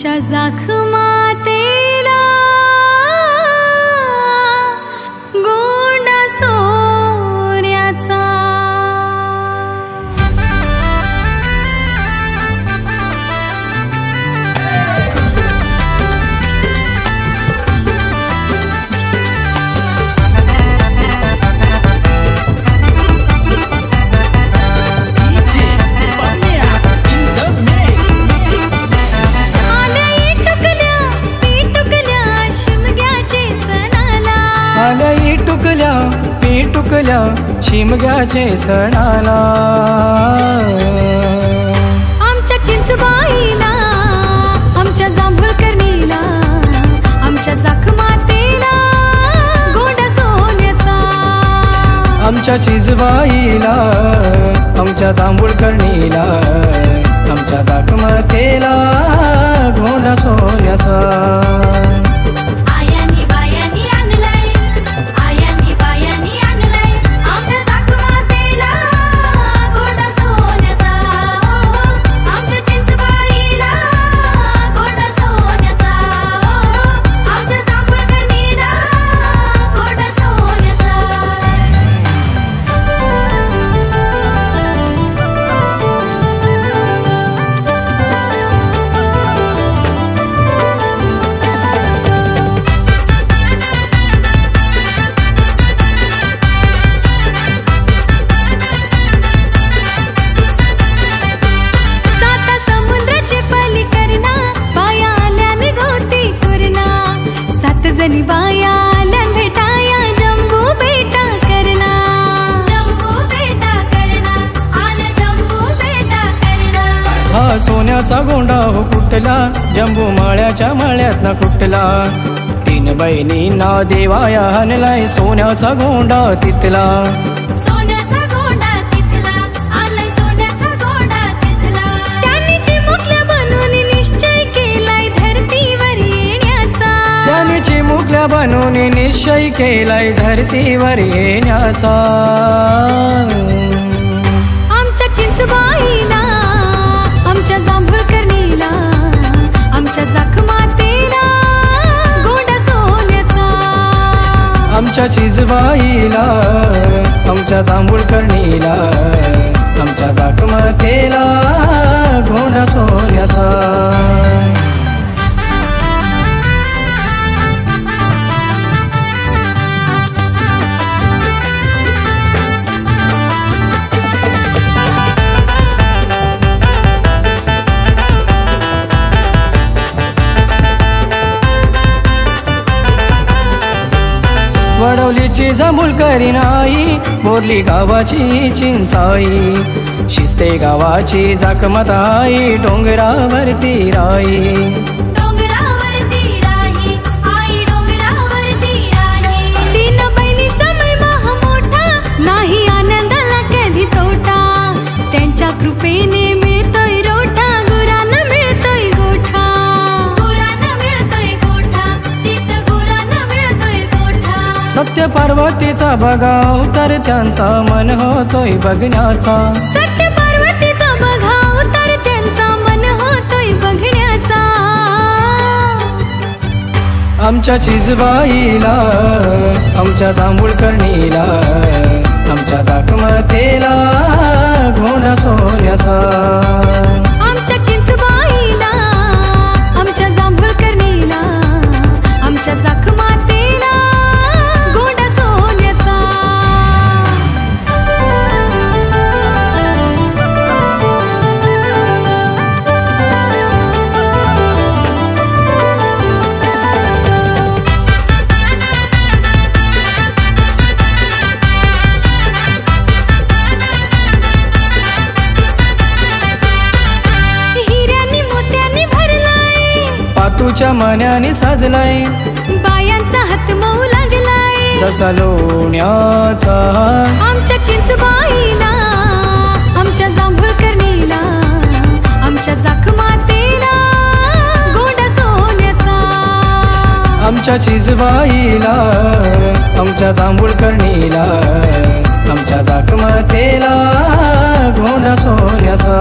आमच्या जखमातेला गोंडा सोन्याचा। आलई टुकल्या पिटुकल्या शिमग्याचे सणाला, आमच्या चिंचबाईला आमच्या जांभूळकरणीला आमच्या जखमातेला गोंडा सोन्याचा। आमच्या चिजबाईला आमच्या जांभूळकरणीला आमच्या जखमातेला गोंडा सोन्याचा। जनी बाया आल्यान भेटाया जम्बू बेटा करना, जम्बू बेटा करना, आल्या जम्बू बेटा करना। हा सोन्याचा गोंडा हो कुठला जम्बू माळ्याच्या माळ्यातनं कुठला, तीन बहिणींना देवाया आणलाय सोन्याचा गोंडा तिथला। सोन्याचा गोंडा तिथला, आलाय सोन्याचा गोंडा तिथला। त्यांनी चिमुकल्या बनून निश्चय केलाय धरतीवर येण्याचा, त्यांनी चिमुकल्या बनून निश्चय केलाय धरतीवर येण्याचा। आमच्या चिंचबाईला आमच्या जांभूळकरणीला आमच्या जखमातेला गोंडा सोन्याचा। आमच्या चिजबाईला आमच्या जांभूळकरणीला आमच्या जखमातेला गोंडा सोन्याचा। वडवलीची जांभूळकरीण आई बोरली गावाची चिंचाई, शिस्ते गावाची जखमत आई डोंगरावरती राई, डोंगरावरती राई, आई डोंगरावरती राई। तीन बहिणीचा महिमा मोठा नाही आनंदाला कधी तोटा, त्यांच्या कृपेने मिळतोय रोठा गुरांना मिळतोय गोठा, गुरांना मिळतोय गोठा, तिथं गुरांना मिळतोय गोठा। सत्य पार्वतीचा बघाव तर त्यांचा मन होतोय बघण्याचा, सत्य पार्वतीचा बघाव तर त्यांचा मन होतोय बघण्याचा। आमच्या चिजबाईला आमच्या जांभूळकरणीला आमच्या जखमातेला गोंडा सोन्याचा। आमच्या चिंचबाईला आमच्या जांभूळकरणीला आमच्या जखमातेला गोंडा सोन्याचा। पातूच्या मान्याने साजलाय बायांचा हात मऊ लागलाय जसा लोण्याचा। आमच्या चिंचबाईला आमच्या जांभूळकरणीला आमच्या जखमातेला गोंडा सोन्याचा। आमच्या चिजबाईला आमच्या जांभूळकरणीला आमच्या जखमातेला गोंडा सोन्याचा।